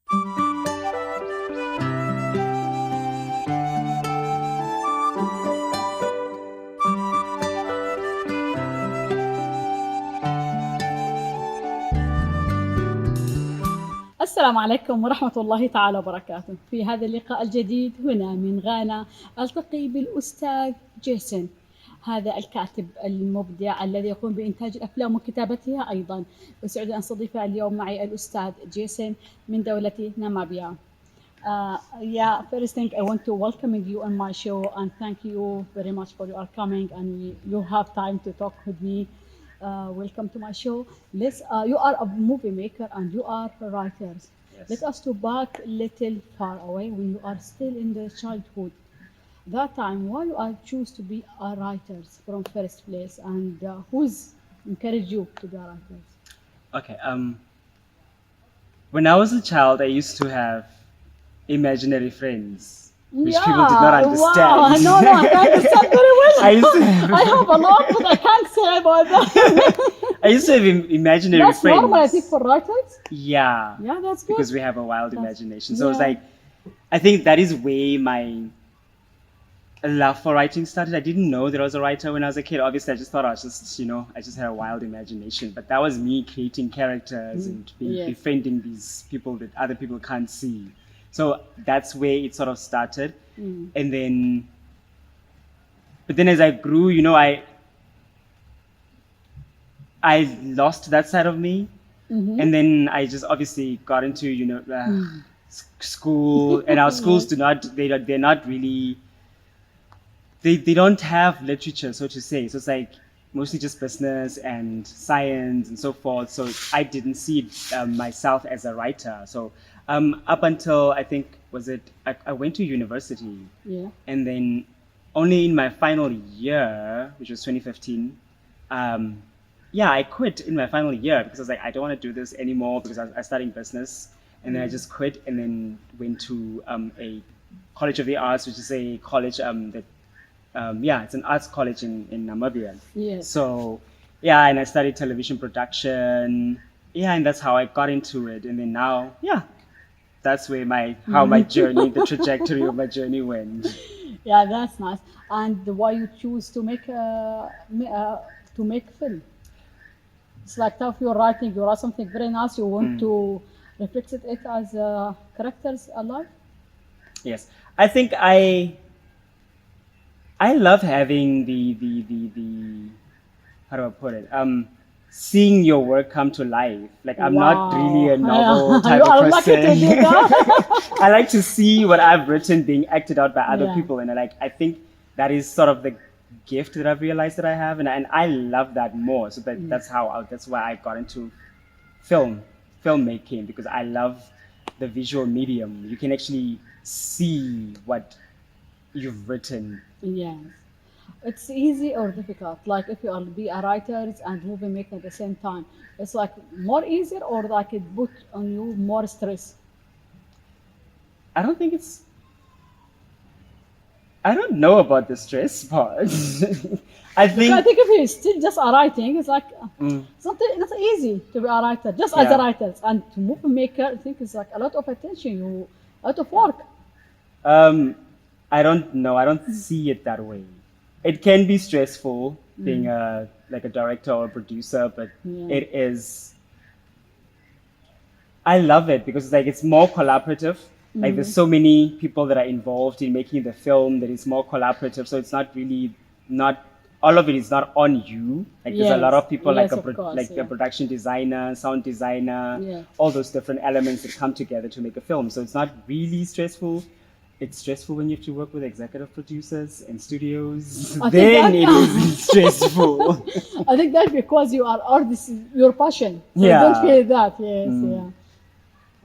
السلام عليكم ورحمة الله تعالى وبركاته. في هذا اللقاء الجديد هنا من غانا ألتقي بالأستاذ جيسون، هذا الكاتب المبدع الذي يقوم بإنتاج الأفلام وكتابتها أيضا. أسعد أن أستضيف اليوم معي الأستاذ جيسون من دولة ناميبيا. First thing I want to welcome you on my show and thank you very much for your coming and you have time to talk with me. Welcome to my show. You are a movie maker and you are a writer. Yes. Let us go back a little far away when you are still in the childhood. That time, why you are choose to be a writer from first place and who's encouraged you to be a writer? Okay. When I was a child, I used to have imaginary friends, which people did not understand. Wow. No, I understand very well. I have a lot, but I can't say about that. I used to have imaginary that's friends. That's normal, I think, for writers. Yeah. Yeah, that's good. Because we have a wild imagination. So it's like, I think that is where my love for writing started. I didn't know that I was a writer when I was a kid. Obviously, I just thought I just had a wild imagination. But that was me creating characters and befriending these people that other people can't see. So that's where it sort of started. And then, but then as I grew, I lost that side of me. Mm-hmm. And then I just obviously got into, school, and our schools they're not really, they don't have literature, so to say. So it's like mostly just business and science and so forth. So I didn't see myself as a writer. So up until I think, I went to university. Yeah. And then only in my final year, which was 2015, I quit in my final year because I was like, I don't want to do this anymore because I started business. And then I just quit and then went to a College of the Arts, which is a college it's an arts college in Namibia. Yes. So, and I studied television production. Yeah, and that's how I got into it. And then now, that's where my journey, the trajectory of my journey went. Yeah, that's nice. And why you choose to make film? It's like if you're writing, you write something very nice, you want to reflect it as characters alive? Yes. I think I love having the how do I put it? Seeing your work come to life. Like I'm not really a novel type of person. I like to see what I've written being acted out by other people, and I think that is sort of the gift that I've realized that I have, and I love that more. So that's why I got into filmmaking, because I love the visual medium. You can actually see what you've written. Yes. It's easy or difficult? Like if you are be a writer and movie maker at the same time, it's like more easier or like it put on you more stress? I don't know about the stress part. I think if you're still just a writing, it's like it's not easy to be a writer, just as a writer. And to movie maker, I think it's like a lot of attention, a lot of work. I don't know. I don't see it that way. It can be stressful being like a director or a producer, but it is. I love it because it's more collaborative. Like there's so many people that are involved in making the film that is more collaborative. So it's not all of it is not on you. Like there's a lot of people a production designer, sound designer, all those different elements that come together to make a film. So it's not really stressful. It's stressful when you have to work with executive producers and studios. Then it is stressful. I think that's because you are artist, your passion. So you don't feel that. Yes,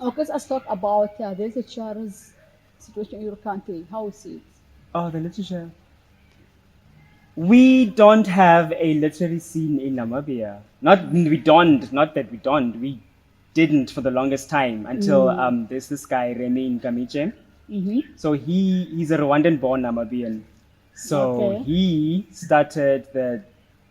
Okay, let's talk about the literature's situation in your country. How is it? Oh, the literature. We don't have a literary scene in Namibia. We didn't for the longest time until there's this guy, Remy Ngamiche. Mm-hmm. So he's a Rwandan-born Namibian. So he started the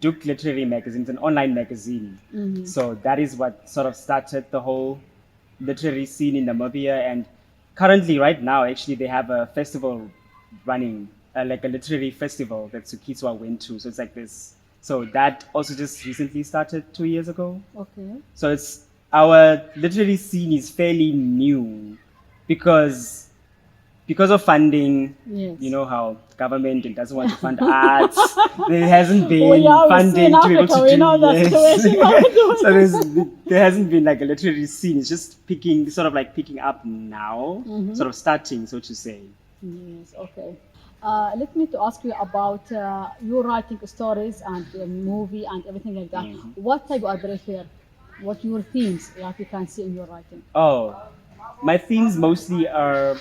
Duke Literary Magazine. It's an online magazine. Mm-hmm. So that is what sort of started the whole literary scene in Namibia, and currently, right now, actually, they have a festival running, like a literary festival that Sukiswa went to. So it's like this. So that also just recently started 2 years ago. Okay. So it's our literary scene is fairly new because of funding. Yes. You know how government doesn't want to fund arts. There hasn't been We see funding in to be able Africa, to we do know that yes. situation. How we do it. So there hasn't been like a literary scene. It's just sort of like picking up now, sort of starting, so to say. Yes, okay. Let me to ask you about your writing stories and movie and everything like that. What type I prefer? What your themes, like you can see in your writing? Oh, my themes mostly are,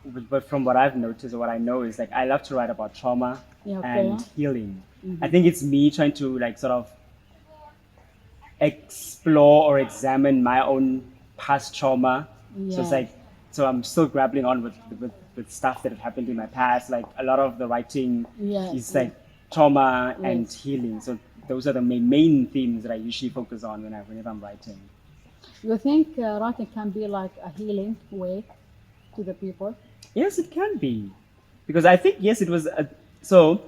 but from what I've noticed or what I know is like I love to write about trauma and healing. I think it's me trying to like sort of explore or examine my own past trauma. So it's like, so I'm still grappling on with stuff that have happened in my past. Like a lot of the writing is like trauma and healing. So those are the main themes that I usually focus on whenever I'm writing. You think writing can be like a healing way to the people? Yes, it can be, because I think yes, it was. So,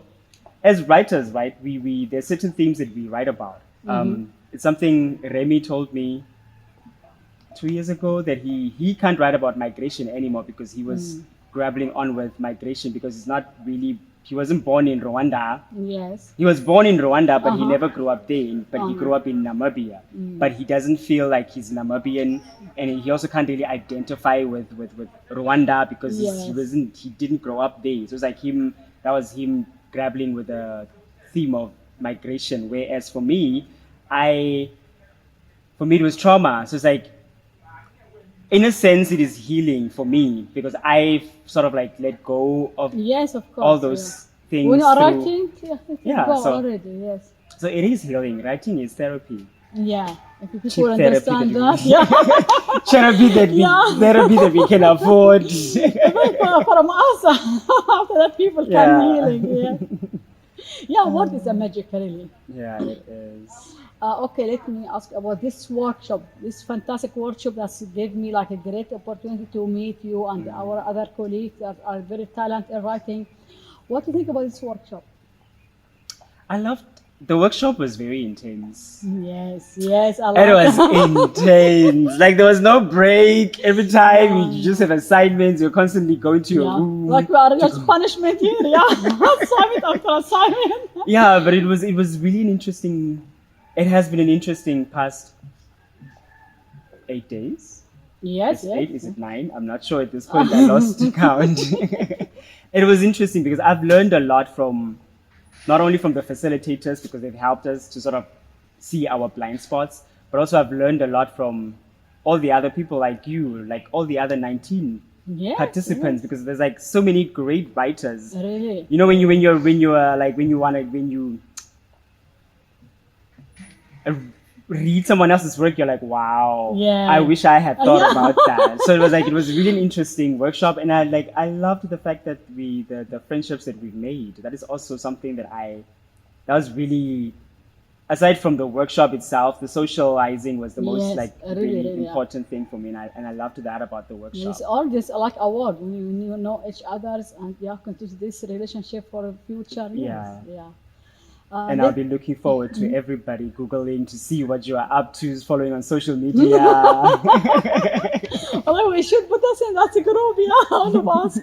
as writers, right, we there's certain themes that we write about. It's something Remy told me 2 years ago that he can't write about migration anymore because he was grappling on with migration because he wasn't born in Rwanda. Yes. He was born in Rwanda, but he never grew up there. But he grew up in Namibia. But he doesn't feel like he's Namibian, and he also can't really identify with Rwanda because he didn't grow up there. So it's like that was him grappling with the theme of migration. Whereas for me, it was trauma. So it's like, in a sense, it is healing for me because I sort of like let go of all those things. When you are writing, already, yes. So it is healing. Writing is therapy. Yeah, if people understand that. Therapy that we can afford. From us, after that people can healing. Yeah, word is a magic, really. Yeah, it is. Okay, let me ask about this workshop, this fantastic workshop that gave me like a great opportunity to meet you and our other colleagues that are very talented in writing. What do you think about this workshop? I loved the workshop. Was very intense. Yes, it was intense. Like there was no break. Every time you just have assignments. You're constantly going to your room. Like we are just punishment here. Assignment after assignment. Yeah, but it was really an interesting. It has been an interesting past 8 days. Yes. 8, is it 9? I'm not sure at this point. I lost count. It was interesting because I've learned a lot from, not only from the facilitators because they've helped us to sort of see our blind spots, but also I've learned a lot from all the other people like you, like all the other 19 participants because there's like so many great writers. Really? You know, when you read someone else's work, you're like, wow, I wish I had thought about that. So it was really an interesting workshop, and I loved the fact that the friendships that we made. That is also something that was really, aside from the workshop itself, the socializing was the most really important thing for me, and I loved that about the workshop. It's all this like award when you know each others and continue this relationship for future years. And I'll be looking forward to everybody Googling to see what you are up to, following on social media. Well, we should put us in that group, all of us.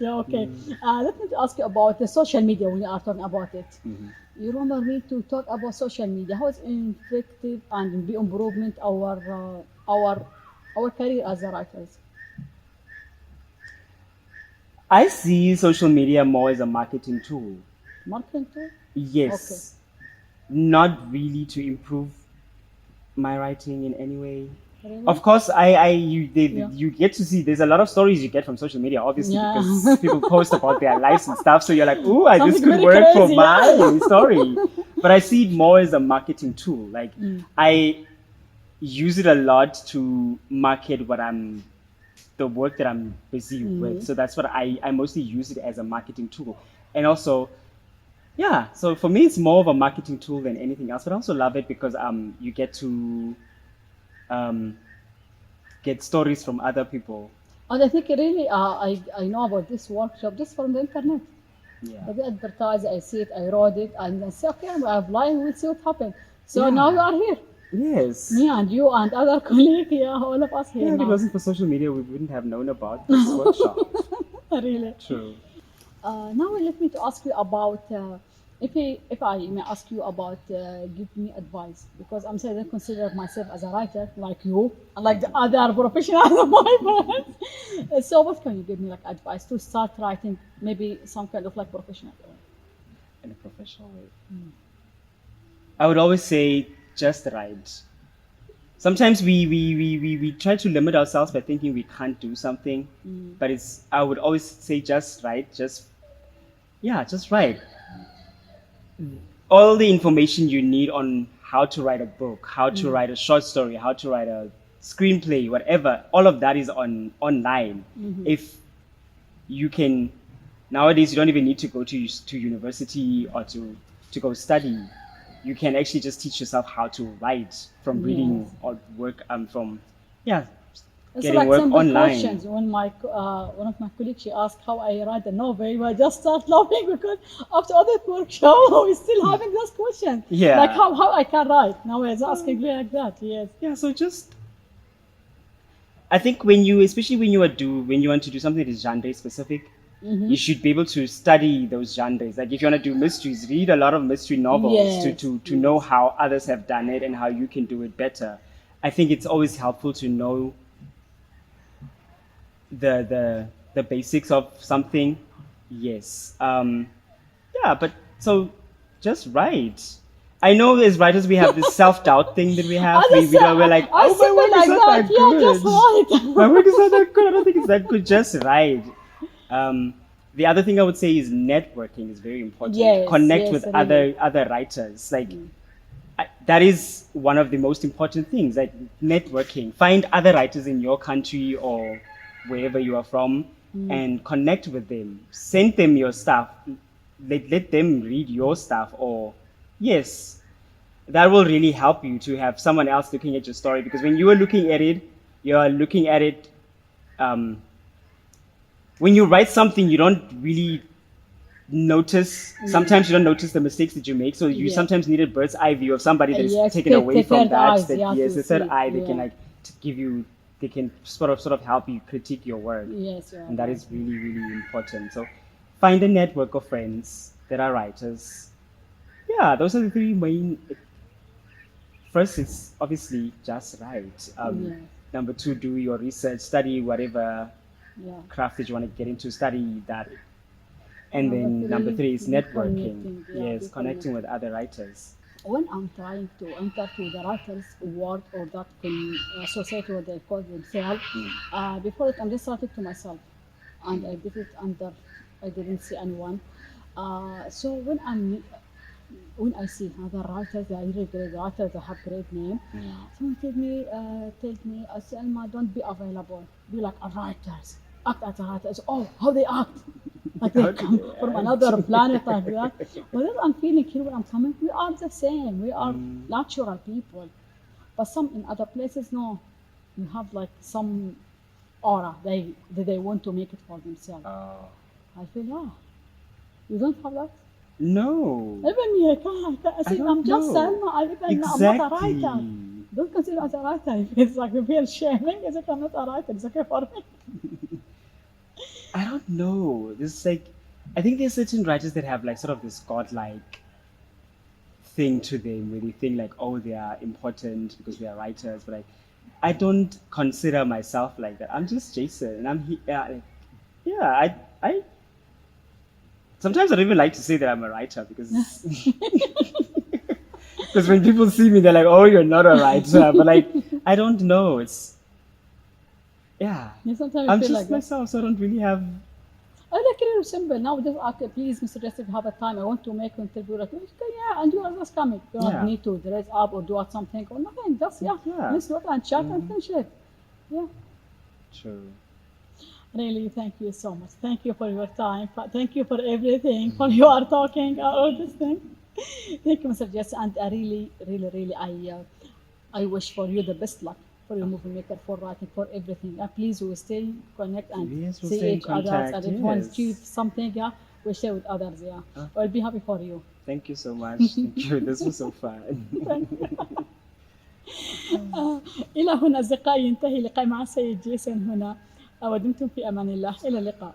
Okay. Let me ask you about the social media when you are talking about it. You remember me to talk about social media. How it's effective and be improvement our career as a writers? I see social media more as a marketing tool. Marketing tool? Yes. Okay. Not really to improve my writing in any way. Really? Of course, you get to see, there's a lot of stories you get from social media, obviously, because people post about their lives and stuff. So you're like, ooh, this could work for my story. But I see it more as a marketing tool. Like I use it a lot to market the work that I'm busy with. So that's what I mostly use it as a marketing tool. And also, so for me, it's more of a marketing tool than anything else. But I also love it because you get to get stories from other people. And I think really, I know about this workshop just from the internet. Yeah. I advertise, I see it, I wrote it, and I say, okay, I'm applying, we'll see what happens. So Yeah. now we are here. Yes. Me and you and other colleagues, yeah, all of us here Yeah, if it now. wasn't for social media, we wouldn't have known about this workshop. Really. True. Now let me to ask you about, if I may ask you about, give me advice, because I'm saying I don't consider myself as a writer like you, and like the other professionals of my friends. So what can you give me like advice to start writing, maybe some kind of like professional way? In a professional way. I would always say just write. Sometimes we try to limit ourselves by thinking we can't do something, but I would always say just write, just write. All the information you need on how to write a book, how to write a short story, how to write a screenplay, whatever, all of that is online. If you can, nowadays you don't even need to go to university or to go study. You can actually just teach yourself how to write from reading or work from It's getting like work simple online. questions. When one of my colleagues, she asked how I write a novel, I just start laughing because after other workshop, we're still having those questions. Yeah. Like how I can write. Now it's asking me like that, yes. Yeah, so just I think especially when you want to do something that is genre specific, you should be able to study those genres. Like if you want to do mysteries, read a lot of mystery novels Yes, to know how others have done it and how you can do it better. I think it's always helpful to know the basics of something. Yes. But so just write. I know as writers we have this self-doubt thing that we have. We're like, I oh, my see work like is not that. that Yeah, good. just write. My work is not that good. I don't think it's that good. Just write. The other thing I would say is networking is very important. Yes, Connect yes, with really. other writers. Like that is one of the most important things. Like networking. Find other writers in your country or wherever you are from and connect with them. Send them your stuff. Let them read your stuff. Or yes, that will really help you to have someone else looking at your story, because when you are looking at it, you're looking at it. When you write something, you don't really notice. Sometimes you don't notice the mistakes that you make. So you sometimes need a bird's eye view of somebody that's Yes, taken away the from third that. eyes, That yeah, yes, to the third see, eye. They can yeah. like to give you. They can sort of help you critique your work. Yes, yeah. And that is really, really important. So find a network of friends that are writers. Yeah, those are the three main. First, it's obviously just write. Number two, do your research, study whatever craft that you want to get into, study that. And then number three is networking. Yes, connecting with other writers. When I'm trying to enter to the writer's world or that society what they call themselves, before it I'm just starting to myself, and I did it I didn't see anyone. So when I see other writers, they are really great writers, they have great name. Someone tells me, Selma, don't be available. Be like a writers. Act as a writer. Oh, how they act. Like they come from another planet like that. But then I'm feeling here when I'm coming, we are the same. We are natural people. But some in other places, no. You have like some aura. They want to make it for themselves. I feel, you don't have that? No. Even me, I can't. I'm just Salma. I'm not a writer. Don't consider as a writer. It's like you feel shaming. It's like I'm not a writer. It's okay for me. I don't know. There's like, I think there's certain writers that have like sort of this godlike thing to them where they think like, oh, they are important because they are writers. But like, I don't consider myself like that. I'm just Jason, and I'm here. I sometimes I don't even like to say that I'm a writer because because when people see me, they're like, "Oh, you're not a writer." But like, I don't know. Sometimes I'm feel just like myself, so I don't really have. I like it really simple. Now, just please, Mr. Joseph, have a time. I want to make an interview. Like, and you are just coming. You don't need to dress up or do something or nothing. Just let's do it and chat and finish it. Yeah. True. Really, thank you so much. Thank you for your time. Thank you for everything. For you are talking all this thing. Thank you, Mr. Jess. And I really, I wish for you the best luck for for your movie maker, for writing, for everything. And please, we will still connect and Yes, we'll see stay in each other. contact, And if you want to yes. achieve something, yeah, we share with others. Yeah, I'll be happy for you. Thank you so much. Thank you. This was so fun. إلى هنا أصدقائي ينتهي لقاء مع السيد جيسون هنا. ودمتم في أمان الله. إلى اللقاء.